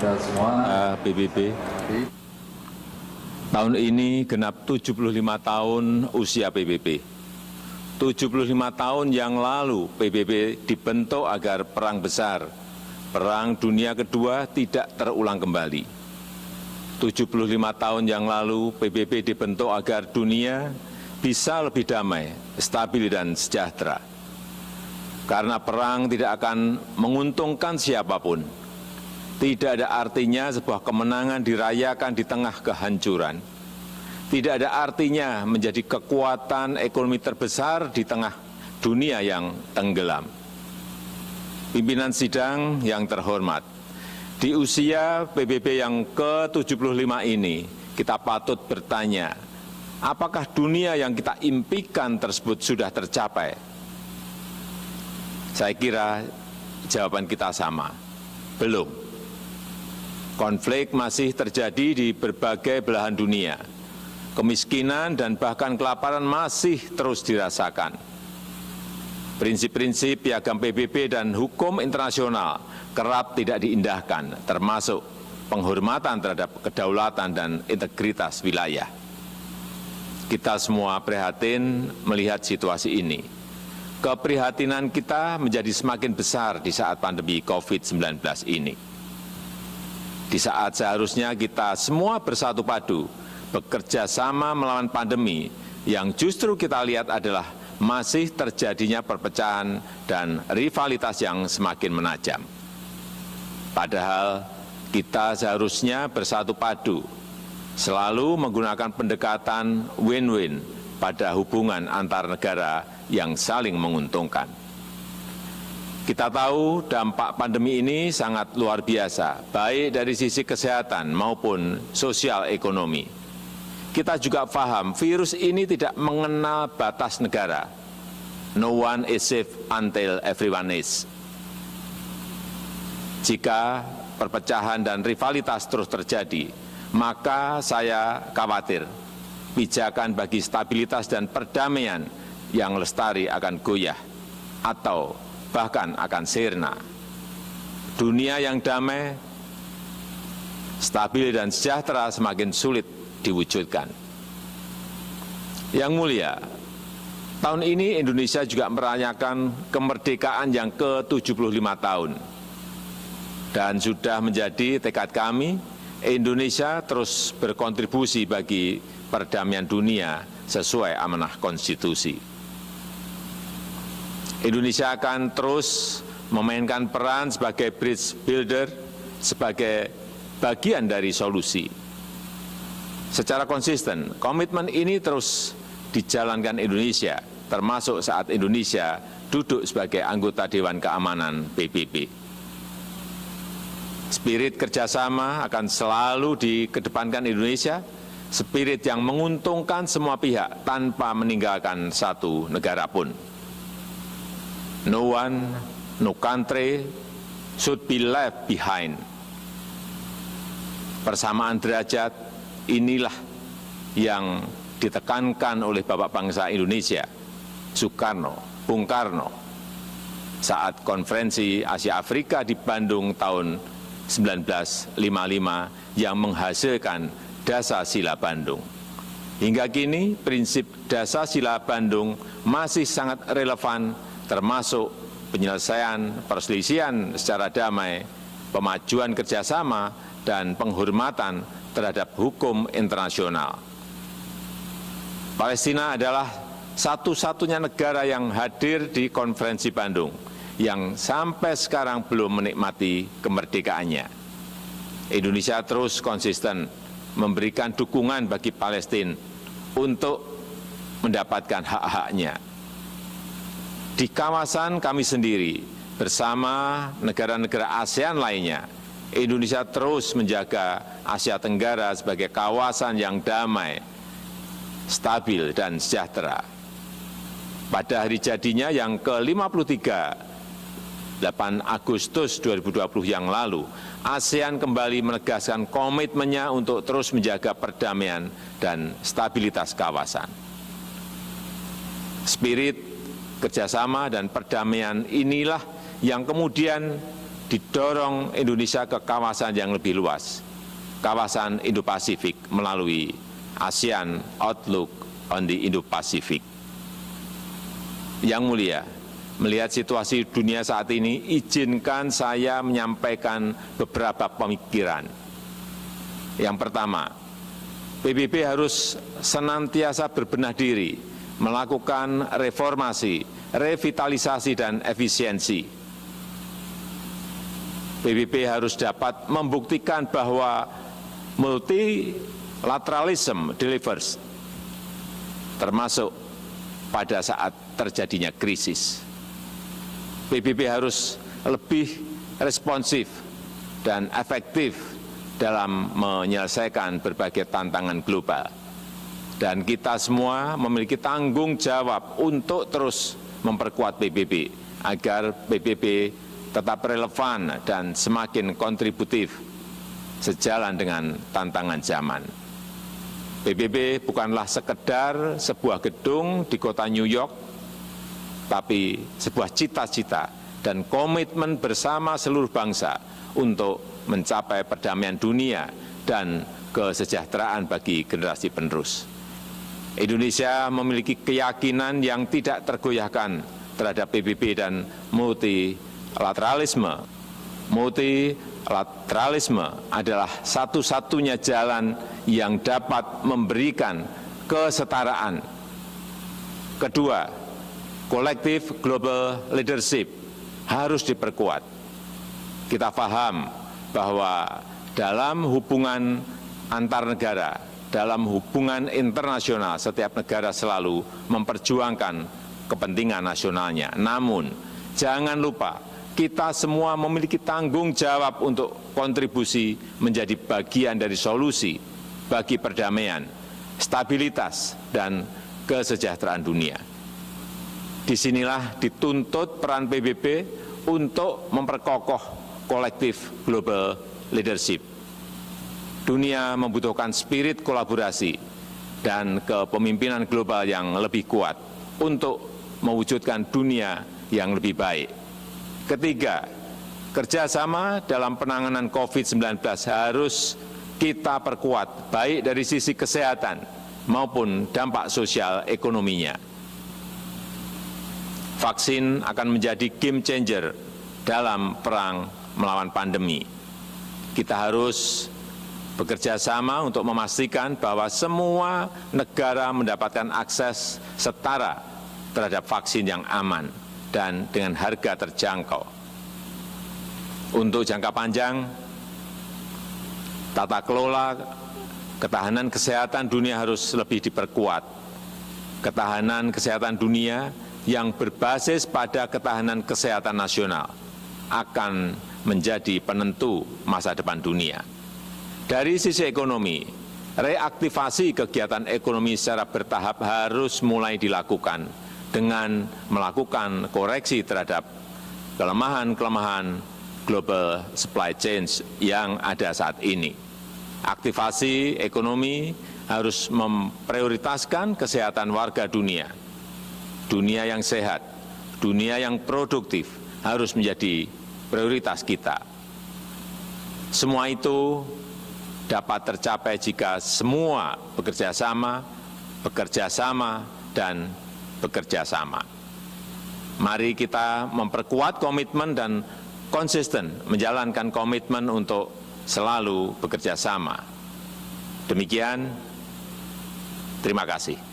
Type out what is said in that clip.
kita semua. PBB. Tahun ini genap 75 tahun usia PBB. 75 tahun yang lalu PBB dibentuk agar perang besar, Perang Dunia Kedua tidak terulang kembali. 75 tahun yang lalu PBB dibentuk agar dunia bisa lebih damai, stabil dan sejahtera. Karena perang tidak akan menguntungkan siapapun. Tidak ada artinya sebuah kemenangan dirayakan di tengah kehancuran. Tidak ada artinya menjadi kekuatan ekonomi terbesar di tengah dunia yang tenggelam. Pimpinan sidang yang terhormat, di usia PBB yang ke-75 ini, kita patut bertanya, apakah dunia yang kita impikan tersebut sudah tercapai? Saya kira jawaban kita sama, belum. Konflik masih terjadi di berbagai belahan dunia. Kemiskinan dan bahkan kelaparan masih terus dirasakan. Prinsip-prinsip piagam PBB dan hukum internasional kerap tidak diindahkan, termasuk penghormatan terhadap kedaulatan dan integritas wilayah. Kita semua prihatin melihat situasi ini. Keprihatinan kita menjadi semakin besar di saat pandemi COVID-19 ini. Di saat seharusnya kita semua bersatu padu, bekerja sama melawan pandemi, yang justru kita lihat adalah masih terjadinya perpecahan dan rivalitas yang semakin menajam. Padahal kita seharusnya bersatu padu, selalu menggunakan pendekatan win-win pada hubungan antar negara yang saling menguntungkan. Kita tahu dampak pandemi ini sangat luar biasa, baik dari sisi kesehatan maupun sosial ekonomi. Kita juga paham virus ini tidak mengenal batas negara. No one is safe until everyone is. Jika perpecahan dan rivalitas terus terjadi, maka saya khawatir pijakan bagi stabilitas dan perdamaian yang lestari akan goyah atau bahkan akan sirna. Dunia yang damai, stabil dan sejahtera semakin sulit diwujudkan. Yang mulia, tahun ini Indonesia juga merayakan kemerdekaan yang ke-75 tahun. Dan sudah menjadi tekad kami, Indonesia terus berkontribusi bagi perdamaian dunia sesuai amanah konstitusi. Indonesia akan terus memainkan peran sebagai bridge builder, sebagai bagian dari solusi. Secara konsisten, komitmen ini terus dijalankan Indonesia, termasuk saat Indonesia duduk sebagai anggota Dewan Keamanan PBB. Spirit kerjasama akan selalu dikedepankan Indonesia, spirit yang menguntungkan semua pihak tanpa meninggalkan satu negara pun. No one, no country should be left behind. Persamaan derajat inilah yang ditekankan oleh Bapak Bangsa Indonesia, Soekarno, Bung Karno, saat konferensi Asia Afrika di Bandung tahun 1955 yang menghasilkan Dasar-Sila Bandung. Hingga kini prinsip Dasar-Sila Bandung masih sangat relevan, termasuk penyelesaian perselisihan secara damai, pemajuan kerjasama, dan penghormatan terhadap hukum internasional. Palestina adalah satu-satunya negara yang hadir di konferensi Bandung yang sampai sekarang belum menikmati kemerdekaannya. Indonesia terus konsisten memberikan dukungan bagi Palestina untuk mendapatkan hak-haknya. Di kawasan kami sendiri bersama negara-negara ASEAN lainnya, Indonesia terus menjaga Asia Tenggara sebagai kawasan yang damai, stabil, dan sejahtera. Pada hari jadinya yang ke-53, 8 Agustus 2020 yang lalu, ASEAN kembali menegaskan komitmennya untuk terus menjaga perdamaian dan stabilitas kawasan. Spirit kerjasama dan perdamaian inilah yang kemudian didorong Indonesia ke kawasan yang lebih luas, kawasan Indo-Pasifik melalui ASEAN Outlook on the Indo-Pacific. Yang mulia, melihat situasi dunia saat ini, izinkan saya menyampaikan beberapa pemikiran. Yang pertama, PBB harus senantiasa berbenah diri, melakukan reformasi, revitalisasi, dan efisiensi. PBB harus dapat membuktikan bahwa multilateralism delivers, termasuk pada saat terjadinya krisis. PBB harus lebih responsif dan efektif dalam menyelesaikan berbagai tantangan global. Dan kita semua memiliki tanggung jawab untuk terus memperkuat PBB, agar PBB tetap relevan dan semakin kontributif sejalan dengan tantangan zaman. PBB bukanlah sekedar sebuah gedung di kota New York, tapi sebuah cita-cita dan komitmen bersama seluruh bangsa untuk mencapai perdamaian dunia dan kesejahteraan bagi generasi penerus. Indonesia memiliki keyakinan yang tidak tergoyahkan terhadap PBB dan multilateralisme. Multilateralisme adalah satu-satunya jalan yang dapat memberikan kesetaraan. Kedua, kolektif global leadership harus diperkuat. Kita paham bahwa dalam hubungan antar negara, dalam hubungan internasional, setiap negara selalu memperjuangkan kepentingan nasionalnya. Namun, jangan lupa, kita semua memiliki tanggung jawab untuk kontribusi menjadi bagian dari solusi bagi perdamaian, stabilitas, dan kesejahteraan dunia. Disinilah dituntut peran PBB untuk memperkokoh kolektif global leadership. Dunia membutuhkan spirit kolaborasi dan kepemimpinan global yang lebih kuat untuk mewujudkan dunia yang lebih baik. Ketiga, kerjasama dalam penanganan COVID-19 harus kita perkuat, baik dari sisi kesehatan maupun dampak sosial ekonominya. Vaksin akan menjadi game changer dalam perang melawan pandemi. Kita harus bekerja sama untuk memastikan bahwa semua negara mendapatkan akses setara terhadap vaksin yang aman dan dengan harga terjangkau. Untuk jangka panjang, tata kelola ketahanan kesehatan dunia harus lebih diperkuat. Ketahanan kesehatan dunia yang berbasis pada ketahanan kesehatan nasional akan menjadi penentu masa depan dunia. Dari sisi ekonomi, reaktivasi kegiatan ekonomi secara bertahap harus mulai dilakukan dengan melakukan koreksi terhadap kelemahan-kelemahan global supply chain yang ada saat ini. Aktivasi ekonomi harus memprioritaskan kesehatan warga dunia. Dunia yang sehat, dunia yang produktif harus menjadi prioritas kita. Semua itu dapat tercapai jika semua bekerja sama, dan bekerja sama. Mari kita memperkuat komitmen dan konsisten menjalankan komitmen untuk selalu bekerja sama. Demikian, terima kasih.